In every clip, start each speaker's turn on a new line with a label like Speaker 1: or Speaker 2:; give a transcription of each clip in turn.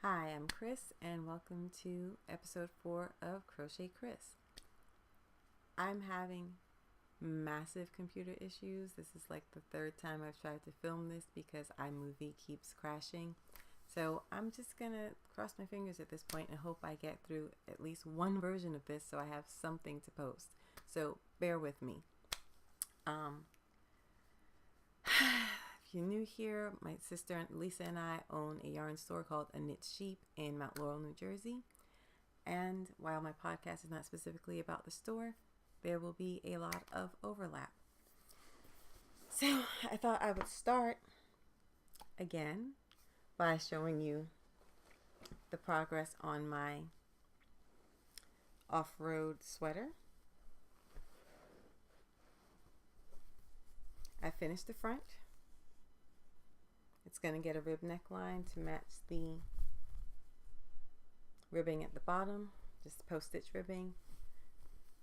Speaker 1: Hi, I'm Chris, and welcome to episode 4 of Crochet Cryss. I'm having massive computer issues. This is like the third time I've tried to film this because iMovie keeps crashing. So I'm just gonna cross my fingers at this point and hope I get through at least one version of this so I have something to post. So bear with me. If you're new here, my sister Lisa and I own a yarn store called A Knit Sheep in Mount Laurel, New Jersey. And while my podcast is not specifically about the store, there will be a lot of overlap. So I thought I would start again by showing you the progress on my off-road sweater. I finished the front. It's going to get a rib neckline to match the ribbing at the bottom, just post-stitch ribbing.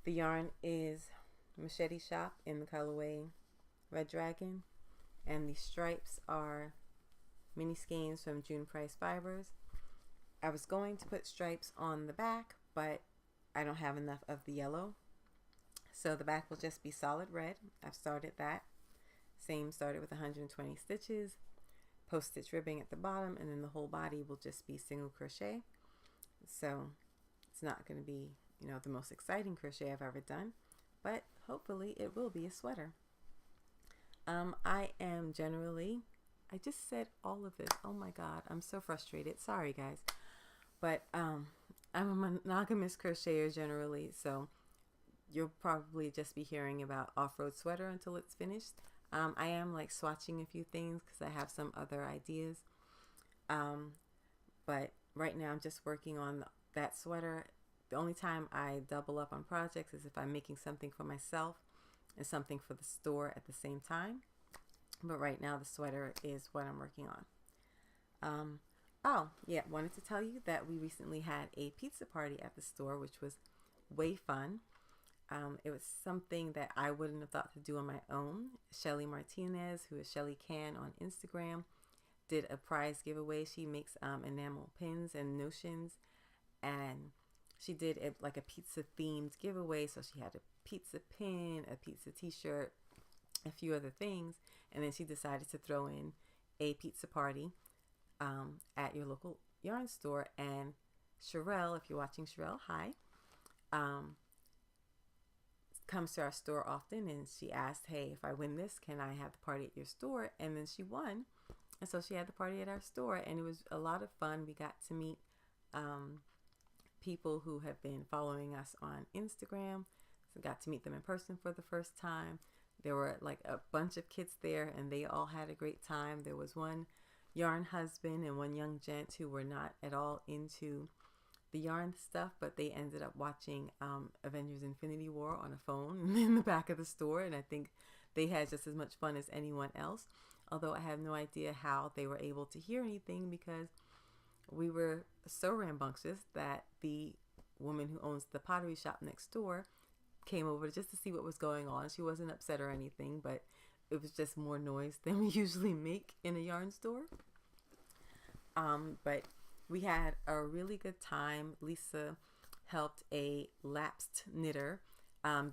Speaker 1: The yarn is Machete Shop in the colorway Red Dragon, and the stripes are mini skeins from June Price Fibers. I was going to put stripes on the back, but I don't have enough of the yellow, so the back will just be solid red. I've started that. Started with 120 stitches, post-stitch ribbing at the bottom, and then the whole body will just be single crochet. So it's not going to be, the most exciting crochet I've ever done, but hopefully it will be a sweater. I just said all of this. Oh my God, I'm so frustrated. Sorry guys. But I'm a monogamous crocheter generally, so you'll probably just be hearing about off-road sweater until it's finished. I am like swatching a few things because I have some other ideas. But right now I'm just working on that sweater. The only time I double up on projects is if I'm making something for myself and something for the store at the same time. But right now the sweater is what I'm working on. Wanted to tell you that we recently had a pizza party at the store, which was way fun. It was something that I wouldn't have thought to do on my own. Shelly Martinez, who is Shelly Can on Instagram, did a prize giveaway. She makes enamel pins and notions, and she did a pizza themed giveaway. So she had a pizza pin, a pizza t-shirt, a few other things, and then she decided to throw in a pizza party at your local yarn store. And Sherelle, if you're watching, Sherelle, hi, comes to our store often, and she asked, hey, if I win this, can I have the party at your store? And then she won, and so she had the party at our store, and it was a lot of fun. We got to meet people who have been following us on Instagram, so got to meet them in person for the first time. There were like a bunch of kids there, and they all had a great time. There was one yarn husband and one young gent who were not at all into the yarn stuff, but they ended up watching Avengers Infinity War on a phone in the back of the store, and I think they had just as much fun as anyone else, although I have no idea how they were able to hear anything because we were so rambunctious that the woman who owns the pottery shop next door came over just to see what was going on. She wasn't upset or anything, but it was just more noise than we usually make in a yarn store. But we had a really good time. Lisa helped a lapsed knitter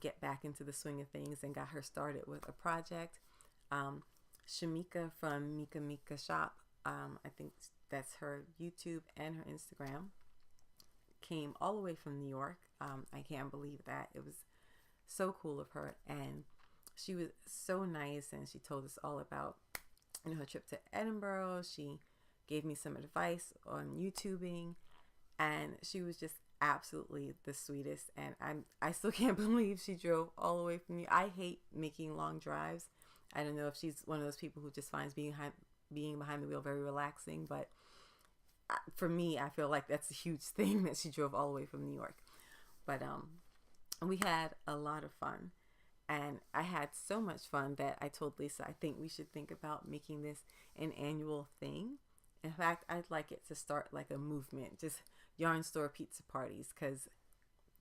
Speaker 1: get back into the swing of things and got her started with a project. Shamika from Mika Shop, I think that's her YouTube and her Instagram, came all the way from New York. I can't believe that. It was so cool of her, and she was so nice, and she told us all about her trip to Edinburgh. She gave me some advice on YouTubing, and she was just absolutely the sweetest. And I still can't believe she drove all the way from me. I hate making long drives. I don't know if she's one of those people who just finds being behind the wheel very relaxing, but for me, I feel like that's a huge thing that she drove all the way from New York. But we had a lot of fun, and I had so much fun that I told Lisa, I think we should think about making this an annual thing. In fact, I'd like it to start like a movement, just yarn store pizza parties, because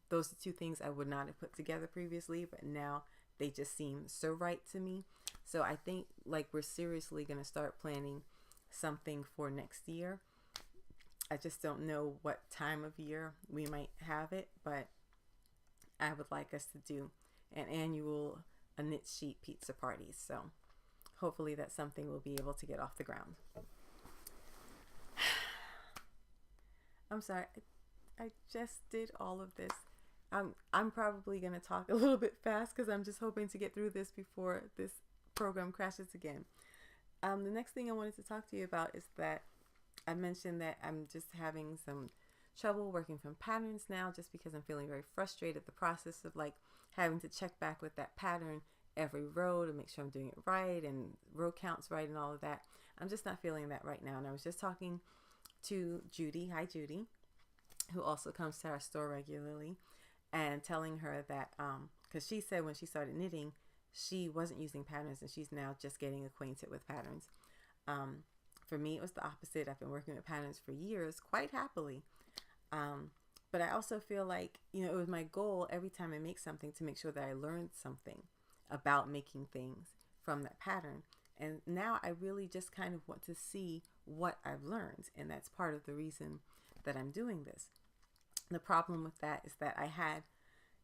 Speaker 1: those are two things I would not have put together previously, but now they just seem so right to me. So I think like we're seriously going to start planning something for next year. I just don't know what time of year we might have it, but I would like us to do an annual a knit sheet pizza party. So hopefully that's something we'll be able to get off the ground. I'm sorry, I just did all of this. I'm probably going to talk a little bit fast because I'm just hoping to get through this before this program crashes again. The next thing I wanted to talk to you about is that I mentioned that I'm just having some trouble working from patterns now, just because I'm feeling very frustrated. The process of like having to check back with that pattern every row to make sure I'm doing it right and row counts right and all of that. I'm just not feeling that right now. And I was just talking to Judy, hi Judy, who also comes to our store regularly, and telling her that because she said when she started knitting she wasn't using patterns and she's now just getting acquainted with patterns. For me it was the opposite. I've been working with patterns for years quite happily, but I also feel like, you know, it was my goal every time I make something to make sure that I learned something about making things from that pattern. And now I really just kind of want to see what I've learned, and that's part of the reason that I'm doing this. The problem with that is that I had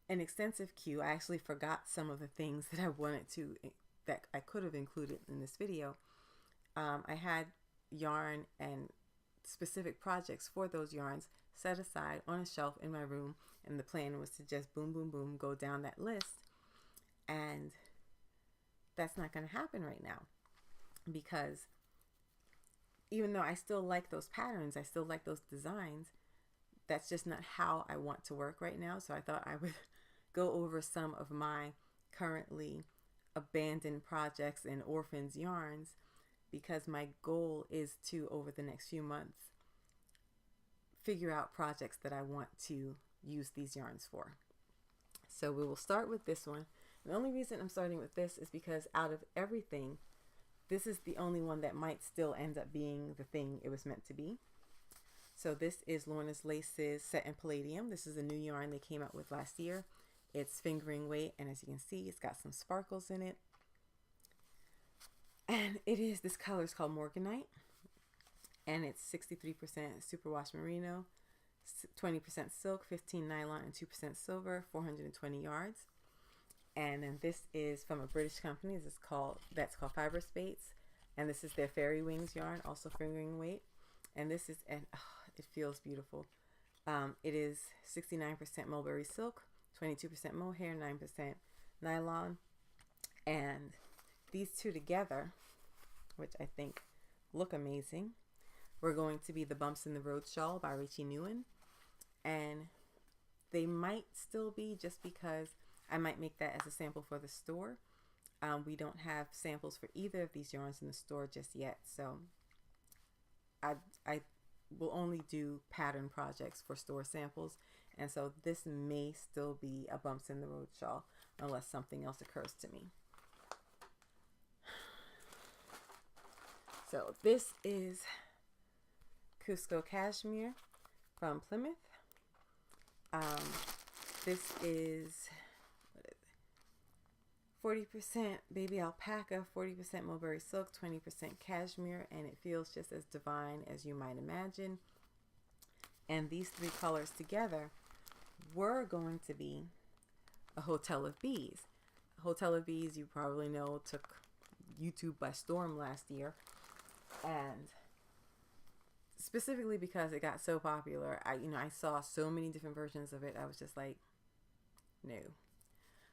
Speaker 1: an extensive queue. I actually forgot some of the things that I wanted to, that I could have included in this video. I had yarn and specific projects for those yarns set aside on a shelf in my room, and the plan was to just boom, boom, boom, go down that list. And that's not going to happen right now, because even though I still like those patterns, I still like those designs, that's just not how I want to work right now. So I thought I would go over some of my currently abandoned projects and orphans yarns, because my goal is to, over the next few months, figure out projects that I want to use these yarns for. So we will start with this one. The only reason I'm starting with this is because out of everything, this is the only one that might still end up being the thing it was meant to be. So this is Lorna's Laces Set in Palladium. This is a new yarn they came out with last year. It's fingering weight, and as you can see, it's got some sparkles in it. And this color is called Morganite, and it's 63% superwash merino, 20% silk, 15 nylon, and 2% silver, 420 yards. And then this is from a British company. That's called Fiber Spates, and this is their Fairy Wings yarn, also fingering weight. And this is it feels beautiful. It is 69% mulberry silk, 22% mohair, 9% nylon, and these two together, which I think look amazing, were going to be the Bumps in the Road shawl by Rachie Newen, and they might still be, just because I might make that as a sample for the store. We don't have samples for either of these yarns in the store just yet, so I will only do pattern projects for store samples, and so this may still be a Bumps in the Road shawl unless something else occurs to me. So this is Cusco Cashmere from Plymouth. This is 40% baby alpaca, 40% mulberry silk, 20% cashmere, and it feels just as divine as you might imagine. And these three colors together were going to be a Hotel of Bees. Hotel of Bees, you probably know, took YouTube by storm last year, and specifically because it got so popular, I saw so many different versions of it. I was just like, no.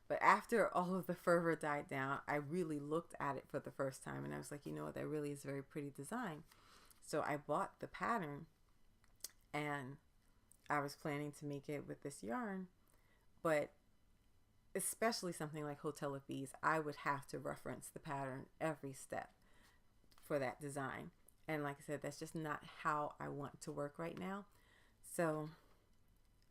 Speaker 1: But after all of the fervor died down, I really looked at it for the first time, and I was like, you know what, that really is a very pretty design. So I bought the pattern, and I was planning to make it with this yarn, but especially something like Hotel of Bees, I would have to reference the pattern every step for that design. And like I said, that's just not how I want to work right now. So,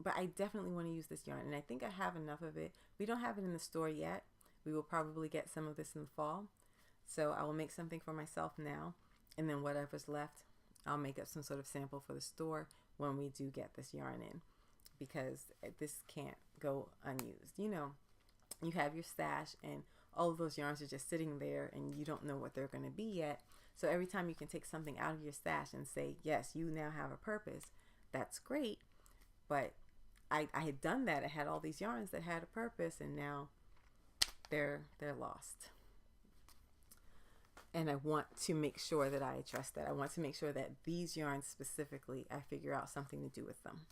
Speaker 1: but I definitely want to use this yarn, and I think I have enough of it. We don't have it in the store yet. We will probably get some of this in the fall. So I will make something for myself now, and then whatever's left, I'll make up some sort of sample for the store when we do get this yarn in, because this can't go unused. You know, you have your stash and all of those yarns are just sitting there and you don't know what they're going to be yet. So every time you can take something out of your stash and say, yes, you now have a purpose, that's great. But I had done that. I had all these yarns that had a purpose, and now they're lost. And I want to make sure that I address that. I want to make sure that these yarns specifically, I figure out something to do with them.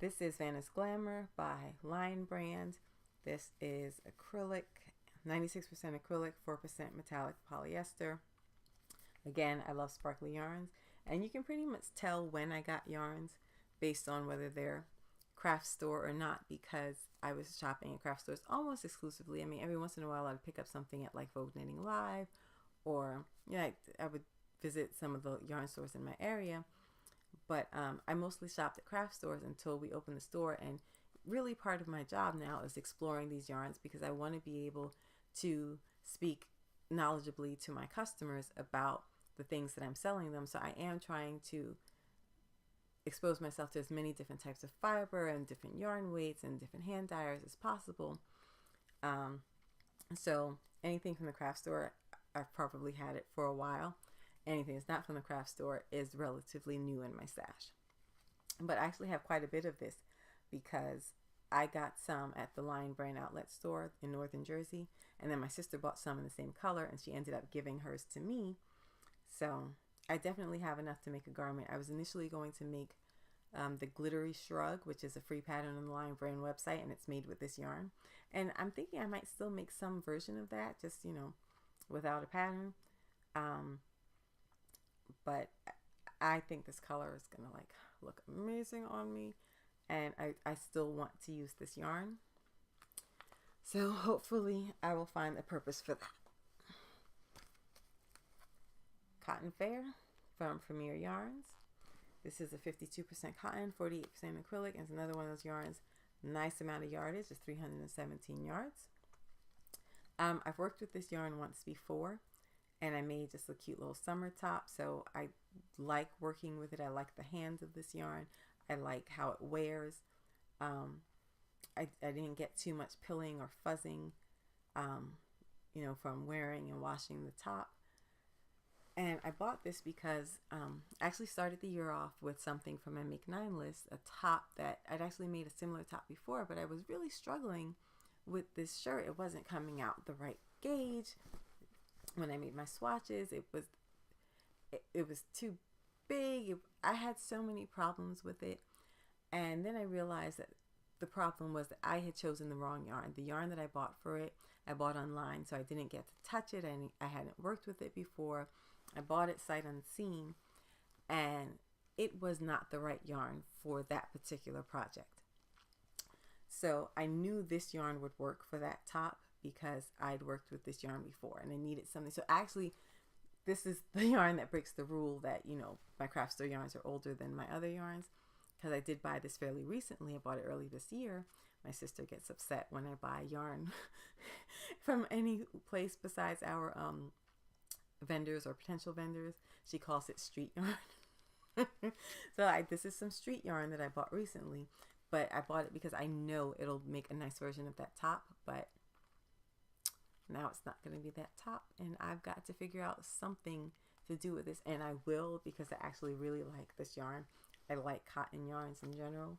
Speaker 1: This is Vanna's Glamour by Lion Brand. This is acrylic, 96% acrylic, 4% metallic polyester. Again, I love sparkly yarns. And you can pretty much tell when I got yarns based on whether they're craft store or not, because I was shopping at craft stores almost exclusively. I mean, every once in a while I'd pick up something at like Vogue Knitting Live, or I would visit some of the yarn stores in my area. But I mostly shopped at craft stores until we opened the store. And really part of my job now is exploring these yarns, because I want to be able to speak knowledgeably to my customers about the things that I'm selling them. So I am trying to expose myself to as many different types of fiber and different yarn weights and different hand dyers as possible. So anything from the craft store, I've probably had it for a while. Anything that's not from the craft store is relatively new in my stash. But I actually have quite a bit of this, because I got some at the Lion Brand outlet store in Northern Jersey, and then my sister bought some in the same color, and she ended up giving hers to me. So I definitely have enough to make a garment. I was initially going to make the Glittery Shrug, which is a free pattern on the Lion Brand website, and it's made with this yarn. And I'm thinking I might still make some version of that, just, without a pattern. But I think this color is gonna look amazing on me, and I still want to use this yarn. So hopefully I will find a purpose for that. Cotton Fair from Premier Yarns. This is a 52% cotton, 48% acrylic, and it's another one of those yarns. Nice amount of yardage, just 317 yards. I've worked with this yarn once before, and I made just a cute little summer top. So I like working with it. I like the hands of this yarn. I like how it wears. I didn't get too much pilling or fuzzing, from wearing and washing the top. And I bought this because I actually started the year off with something from my Make 9 list, a top that I'd actually made a similar top before, but I was really struggling with this shirt. It wasn't coming out the right gauge. When I made my swatches, it was too big. I had so many problems with it. And then I realized that the problem was that I had chosen the wrong yarn. The yarn that I bought for it, I bought online, so I didn't get to touch it. I hadn't worked with it before. I bought it sight unseen, and it was not the right yarn for that particular project. So I knew this yarn would work for that top because I'd worked with this yarn before, and I needed something. So actually, this is the yarn that breaks the rule that, my craft store yarns are older than my other yarns, because I did buy this fairly recently. I bought it early this year. My sister gets upset when I buy yarn from any place besides our vendors or potential vendors. She calls it street yarn. So this is some street yarn that I bought recently, but I bought it because I know it'll make a nice version of that top, but now it's not going to be that top, and I've got to figure out something to do with this, and I will, because I actually really like this yarn. I like cotton yarns in general.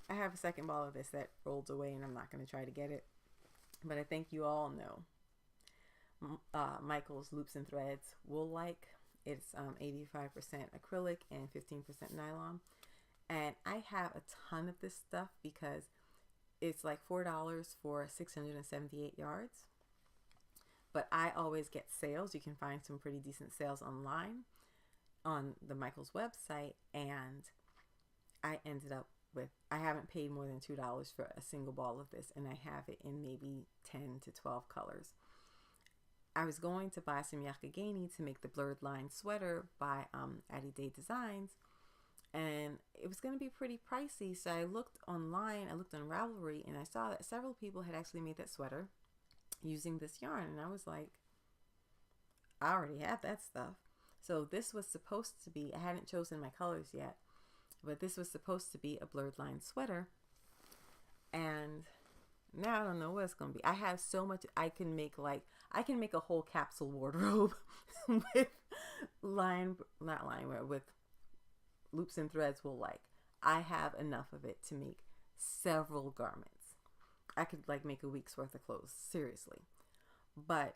Speaker 1: I have a second ball of this that rolled away, and I'm not going to try to get it, but I think you all know Michael's Loops and Threads wool-like. It's 85% acrylic and 15% nylon, and I have a ton of this stuff because it's like $4 for 678 yards, but I always get sales. You can find some pretty decent sales online on the Michael's website, and I ended up with, I haven't paid more than $2 for a single ball of this, and I have it in maybe 10 to 12 colors. I was going to buy some Yakagani to make the blurred line sweater by Addie Day Designs, and it was going to be pretty pricey. So I looked online, I looked on Ravelry, and I saw that several people had actually made that sweater using this yarn, and I was like, I already have that stuff. So this was supposed to be, I hadn't chosen my colors yet, but this was supposed to be a blurred line sweater, and Now I don't know what it's gonna be. I have so much. I can make a whole capsule wardrobe with not line with loops and threads. Will like I have enough of it to make several garments. I could like make a week's worth of clothes, seriously. But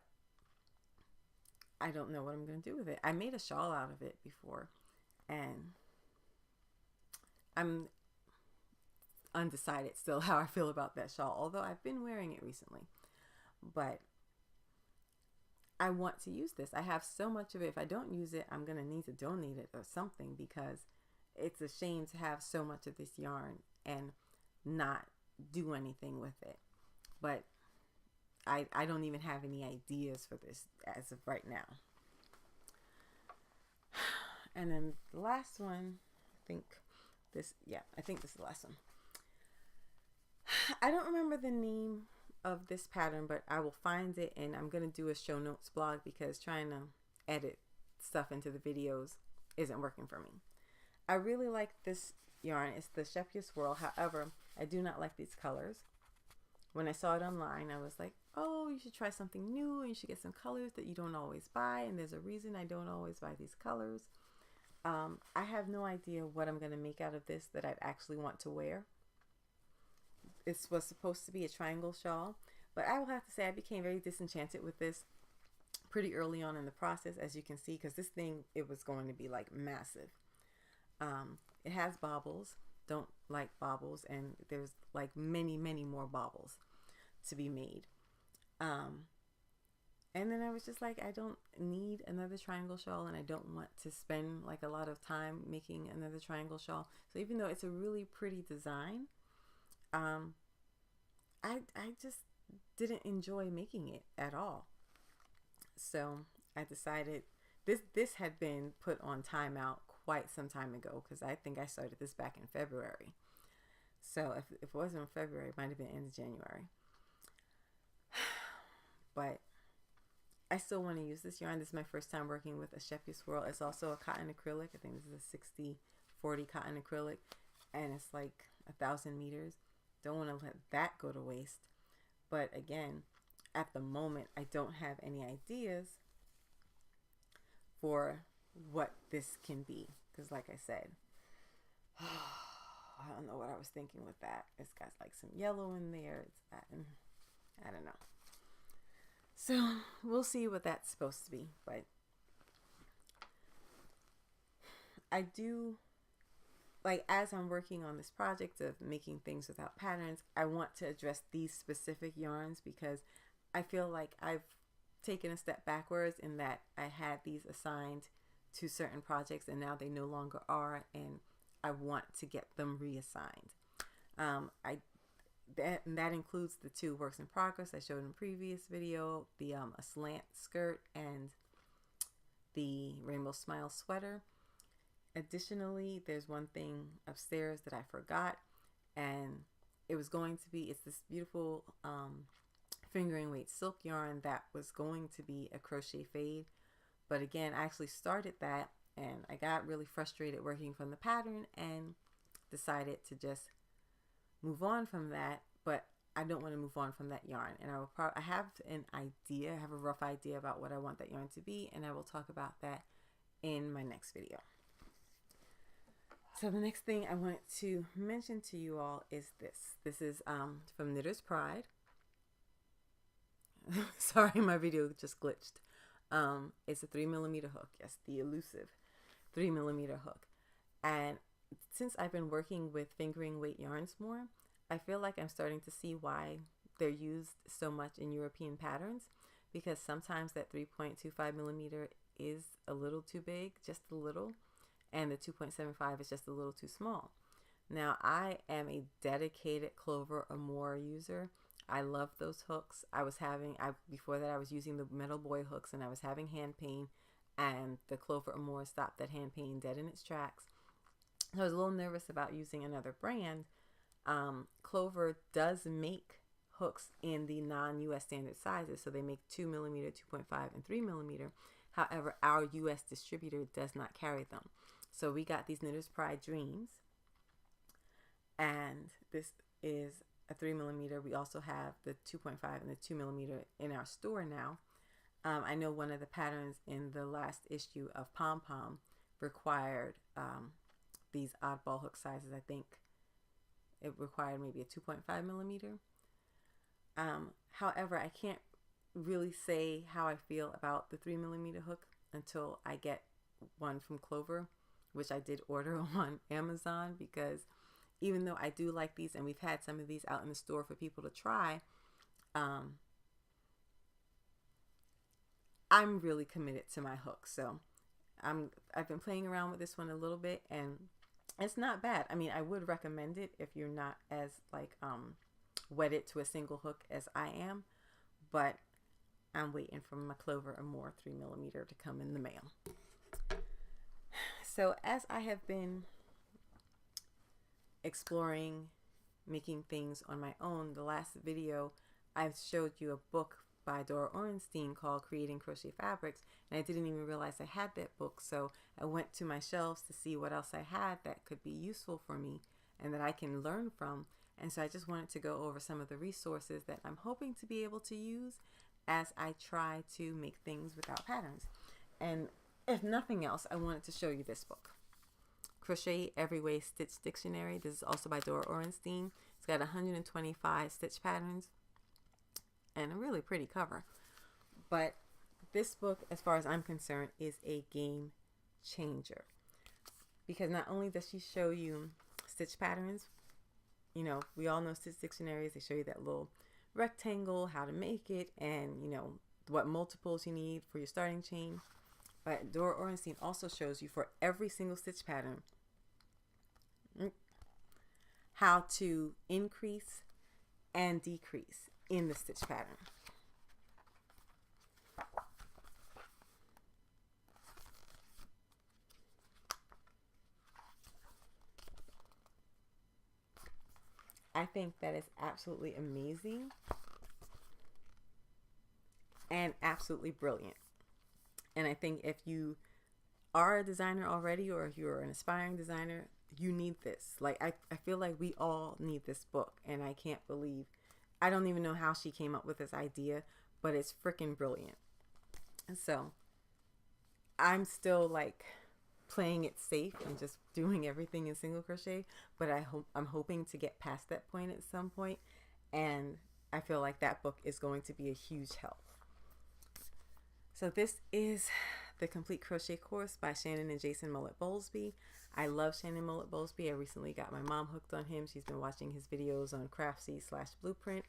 Speaker 1: I don't know what I'm gonna do with it. I made a shawl out of it before, and I'm undecided still how I feel about that shawl, although I've been wearing it recently. But I want to use this. I have so much of it. If I don't use it, I'm going to need to donate it or something, because it's a shame to have so much of this yarn and not do anything with it. But I don't even have any ideas for this as of right now. And then the last one, I think this is the last one. I don't remember the name of this pattern, but I will find it, and I'm going to do a show notes blog, because trying to edit stuff into the videos isn't working for me. I really like this yarn. It's the Shepherd Swirl. However, I do not like these colors. When I saw it online, I was like, oh, you should try something new, and you should get some colors that you don't always buy, and there's a reason I don't always buy these colors. I have no idea what I'm going to make out of this that I'd actually want to wear. This was supposed to be a triangle shawl, but I will have to say I became very disenchanted with this pretty early on in the process, as you can see, because this thing, it was going to be like massive. It has bobbles. Don't like bobbles, and there's like many more bobbles to be made. And then I was just like, I don't need another triangle shawl, and I don't want to spend like a lot of time making another triangle shawl. So even though it's a really pretty design, I just didn't enjoy making it at all. So I decided this had been put on timeout quite some time ago, because I think I started this back in February. So if it wasn't in February, it might have been end of January. But I still want to use this yarn. This is my first time working with a Shepherd Swirl. It's also a cotton acrylic. I think this is a 60-40 cotton acrylic, and it's like 1,000 meters. Don't want to let that go to waste. But again, at the moment, I don't have any ideas for what this can be, because like I said, I don't know what I was thinking with that. It's got like some yellow in there. I don't know. So we'll see what that's supposed to be. But I do, like, as I'm working on this project of making things without patterns, I want to address these specific yarns, because I feel like I've taken a step backwards in that I had these assigned to certain projects, and now they no longer are, and I want to get them reassigned. That includes the two works in progress I showed in the previous video, the a slant skirt and the Rainbow Smile sweater. Additionally, there's one thing upstairs that I forgot, and it's this beautiful fingering weight silk yarn that was going to be a crochet fade. But again, I actually started that, and I got really frustrated working from the pattern and decided to just move on from that. But I don't want to move on from that yarn, and I have an idea, I have a rough idea about what I want that yarn to be, and I will talk about that in my next video. So the next thing I wanted to mention to you all is this. This is from Knitter's Pride. Sorry, my video just glitched. It's a 3mm hook. Yes, the elusive 3mm hook. And since I've been working with fingering weight yarns more, I feel like I'm starting to see why they're used so much in European patterns, because sometimes that 3.25mm is a little too big, just a little, and the 2.75 is just a little too small. Now, I am a dedicated Clover or more user. I love those hooks. Before that I was using the Metal Boy hooks, and I was having hand pain, and the Clover or more stopped that hand pain dead in its tracks. I was a little nervous about using another brand. Clover does make hooks in the non-US standard sizes, so they make 2mm, 2.5, and 3mm. However, our US distributor does not carry them. So we got these Knitter's Pride Dreams, and this is a 3mm. We also have the 2.5 and the 2mm in our store now. I know one of the patterns in the last issue of Pom Pom required these oddball hook sizes. I think it required maybe a 2.5mm. However, I can't really say how I feel about the 3mm hook until I get one from Clover, which I did order on Amazon, because even though I do like these and we've had some of these out in the store for people to try, I'm really committed to my hook. So I've been playing around with this one a little bit, and it's not bad. I mean, I would recommend it if you're not as like wedded to a single hook as I am, but I'm waiting for my Clover Amore 3mm to come in the mail. So as I have been exploring making things on my own, the last video I showed you a book by Dora Orenstein called Creating Crochet Fabrics, and I didn't even realize I had that book. So I went to my shelves to see what else I had that could be useful for me and that I can learn from. And so I just wanted to go over some of the resources that I'm hoping to be able to use as I try to make things without patterns. And if nothing else, I wanted to show you this book, Crochet Every Way Stitch Dictionary. This is also by Dora Orenstein. It's got 125 stitch patterns and a really pretty cover. But this book, as far as I'm concerned, is a game changer, because not only does she show you stitch patterns, you know, we all know stitch dictionaries. They show you that little rectangle, how to make it, and you know what multiples you need for your starting chain. But Dora Orenstein also shows you for every single stitch pattern how to increase and decrease in the stitch pattern. I think that is absolutely amazing and absolutely brilliant. And I think if you are a designer already, or if you're an aspiring designer, you need this. Like, I feel like we all need this book, and I can't believe, I don't even know how she came up with this idea, but it's freaking brilliant. And so I'm still like playing it safe and just doing everything in single crochet, but I'm hoping to get past that point at some point, and I feel like that book is going to be a huge help. So this is the Complete Crochet Course by Shannon and Jason Mullet-Bowlesby. I love Shannon Mullet-Bowlesby. I recently got my mom hooked on him. She's been watching his videos on Craftsy/Blueprint.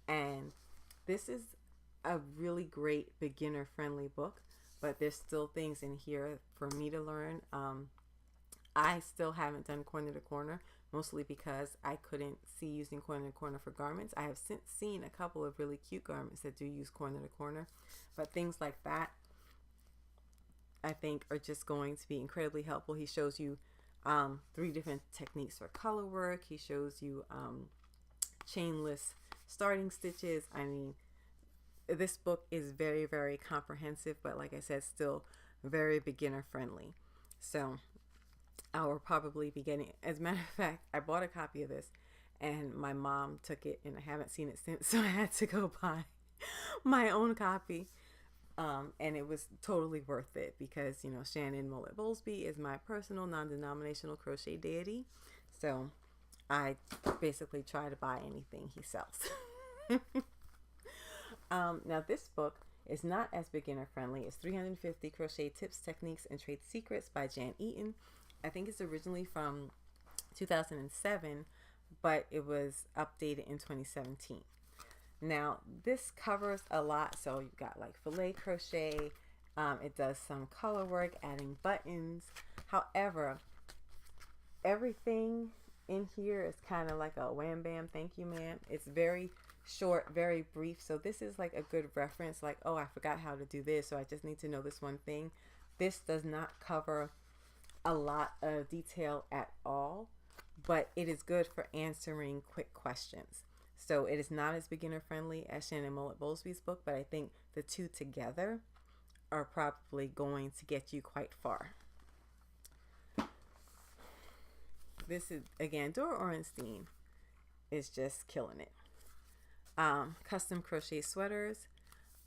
Speaker 1: And this is a really great beginner-friendly book, but there's still things in here for me to learn. I still haven't done corner to corner, mostly because I couldn't see using corner to corner for garments. I have since seen a couple of really cute garments that do use corner to corner, but things like that I think are just going to be incredibly helpful. He shows you 3 different techniques for color work. He shows you chainless starting stitches. I mean, this book is very, very comprehensive, but like I said, still very beginner friendly. So I will probably be getting, as a matter of fact, I bought a copy of this and my mom took it and I haven't seen it since, so I had to go buy my own copy. And it was totally worth it because, you know, Shannon Mullet-Bowlesby is my personal non-denominational crochet deity. So I basically try to buy anything he sells. Now this book is not as beginner friendly. It's 350 Crochet Tips, Techniques, and Trade Secrets by Jan Eaton. I think it's originally from 2007, but it was updated in 2017. Now this covers a lot. So you've got like filet crochet. It does some color work, adding buttons. However, everything in here is kind of like a wham bam thank you ma'am. It's very short, very brief. So this is like a good reference, like, oh, I forgot how to do this, so I just need to know this one thing. This does not cover a lot of detail at all, but it is good for answering quick questions. So it is not as beginner friendly as Shannon Mullet-Bowlesby's book, but I think the two together are probably going to get you quite far. This is, again, Dora Orenstein is just killing it. Custom crochet sweaters.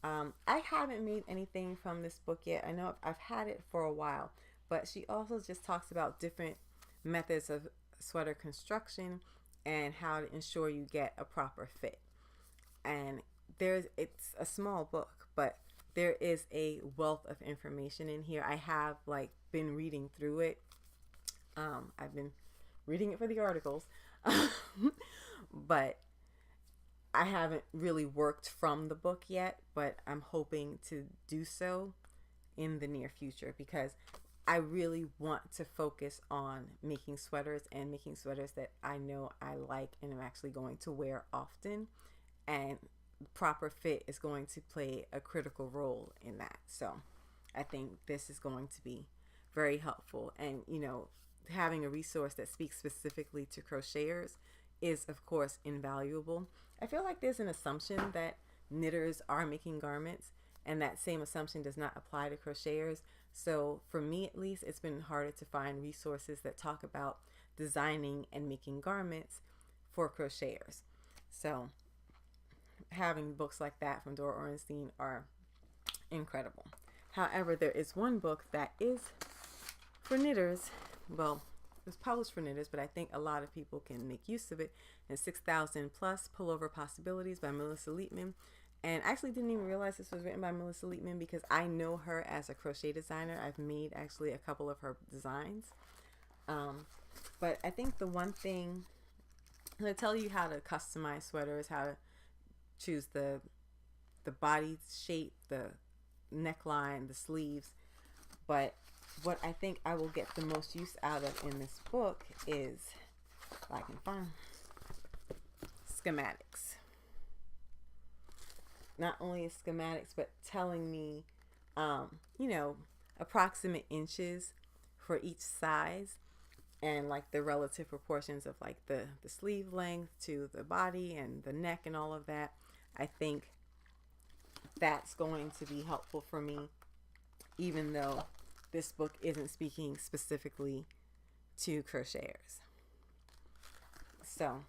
Speaker 1: I haven't made anything from this book yet. I know I've had it for a while, but she also just talks about different methods of sweater construction and how to ensure you get a proper fit. And it's a small book, but there is a wealth of information in here. I have like been reading through it. I've been reading it for the articles, but I haven't really worked from the book yet, but I'm hoping to do so in the near future because I really want to focus on making sweaters and making sweaters that I know I like and I'm actually going to wear often. And proper fit is going to play a critical role in that. So I think this is going to be very helpful. And, you know, having a resource that speaks specifically to crocheters is, of course, invaluable. I feel like there's an assumption that knitters are making garments, and that same assumption does not apply to crocheters. So for me, at least, it's been harder to find resources that talk about designing and making garments for crocheters. So having books like that from Dora Orenstein are incredible. However, there is one book that is for knitters. Well, it was published for knitters, but I think a lot of people can make use of it. And 6,000 Plus Pullover Possibilities by Melissa Leitman. And I actually didn't even realize this was written by Melissa Leitman because I know her as a crochet designer. I've made actually a couple of her designs. But I think the one thing, I'm going to tell you how to customize sweaters, how to choose the body shape, the neckline, the sleeves. But what I think I will get the most use out of in this book is, if I can find, schematics. Not only schematics, but telling me, you know, approximate inches for each size and like the relative proportions of like the sleeve length to the body and the neck and all of that. I think that's going to be helpful for me, even though this book isn't speaking specifically to crocheters. So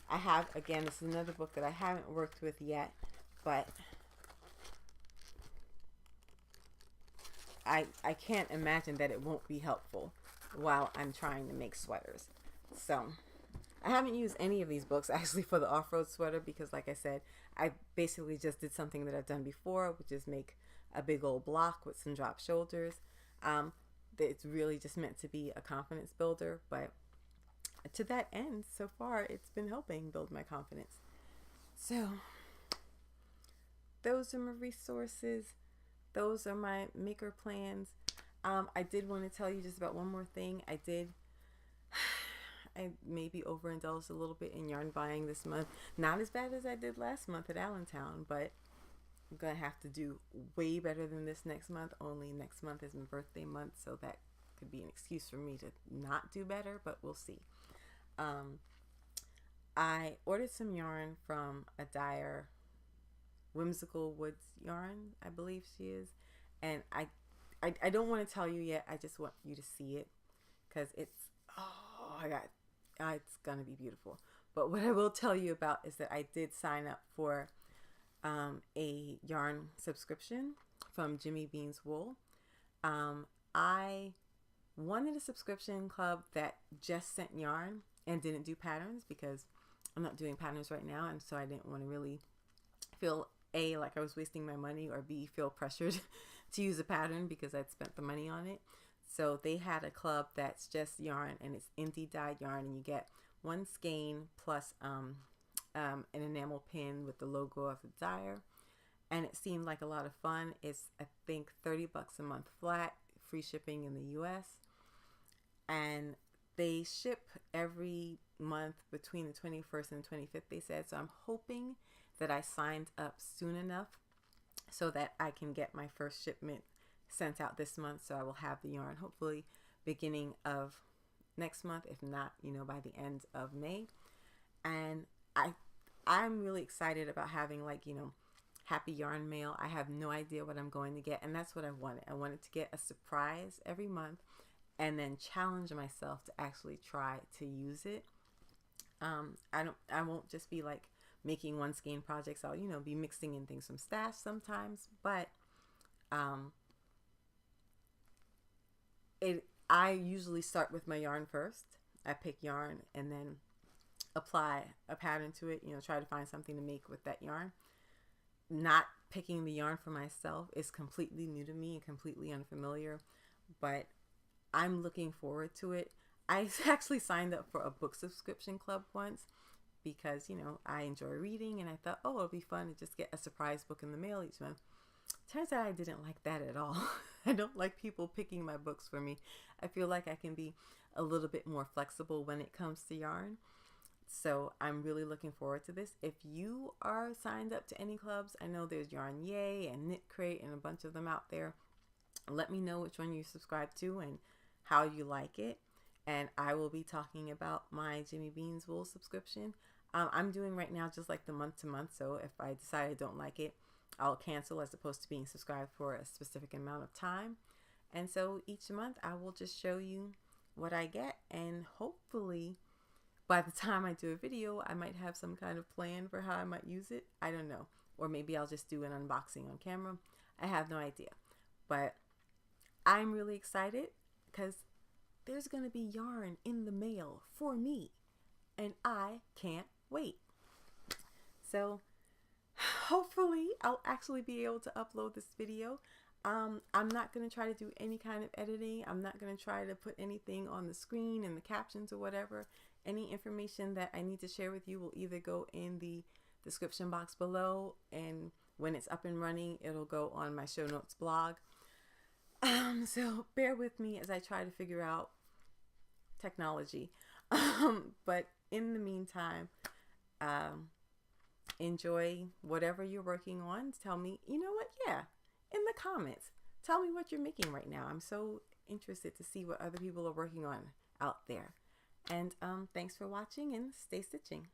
Speaker 1: I have, again, this is another book that I haven't worked with yet, but I can't imagine that it won't be helpful while I'm trying to make sweaters. So I haven't used any of these books actually for the off-road sweater because, like I said, I basically just did something that I've done before, which is make a big old block with some drop shoulders. It's really just meant to be a confidence builder, but to that end, so far, it's been helping build my confidence. So those are my resources. Those are my maker plans. I did want to tell you just about one more thing. I maybe overindulged a little bit in yarn buying this month. Not as bad as I did last month at Allentown, but I'm going to have to do way better than this next month. Only next month is my birthday month, so that could be an excuse for me to not do better, but we'll see. I ordered some yarn from a dyer, Whimsical Woods Yarn, I believe she is. And I don't want to tell you yet. I just want you to see it because it's, it's going to be beautiful. But what I will tell you about is that I did sign up for a yarn subscription from Jimmy Bean's Wool. I wanted a subscription club that just sent yarn and didn't do patterns because I'm not doing patterns right now, and so I didn't want to really feel A, like I was wasting my money, or B, feel pressured to use a pattern because I'd spent the money on it. So they had a club that's just yarn, and it's indie dyed yarn, and you get one skein plus an enamel pin with the logo of the dyer, and it seemed like a lot of fun. It's, I think, $30 a month flat, free shipping in the US, and they ship every month between the 21st and the 25th, they said. So I'm hoping that I signed up soon enough so that I can get my first shipment sent out this month. So I will have the yarn hopefully beginning of next month, if not, by the end of May. And I'm really excited about having happy yarn mail. I have no idea what I'm going to get, and that's what I wanted. I wanted to get a surprise every month and then challenge myself to actually try to use it. I won't just be like making one skein projects. I'll, you know, be mixing in things from stash sometimes, but um, I usually start with my yarn first. I pick yarn and then apply a pattern to it, you know, try to find something to make with that yarn. Not picking the yarn for myself is completely new to me and completely unfamiliar, but I'm looking forward to it. I actually signed up for a book subscription club once because, you know, I enjoy reading and I thought, oh, it'll be fun to just get a surprise book in the mail each month. Turns out I didn't like that at all. I don't like people picking my books for me. I feel like I can be a little bit more flexible when it comes to yarn. So I'm really looking forward to this. If you are signed up to any clubs, I know there's Yarn Yay and Knit Crate and a bunch of them out there. Let me know which one you subscribe to and how you like it. And I will be talking about my Jimmy Beans wool subscription. I'm doing right now just like the month to month. So if I decide I don't like it, I'll cancel as opposed to being subscribed for a specific amount of time. And so each month I will just show you what I get, and hopefully by the time I do a video, I might have some kind of plan for how I might use it. I don't know. Or maybe I'll just do an unboxing on camera. I have no idea. But I'm really excited because there's going to be yarn in the mail for me. And I can't wait. So hopefully I'll actually be able to upload this video. I'm not going to try to do any kind of editing. I'm not going to try to put anything on the screen and the captions or whatever. Any information that I need to share with you will either go in the description box below, and when it's up and running, it'll go on my show notes blog. So bear with me as I try to figure out technology. But in the meantime, enjoy whatever you're working on. Tell me, you know what? Yeah, in the comments, tell me what you're making right now. I'm so interested to see what other people are working on out there. And thanks for watching, and stay stitching.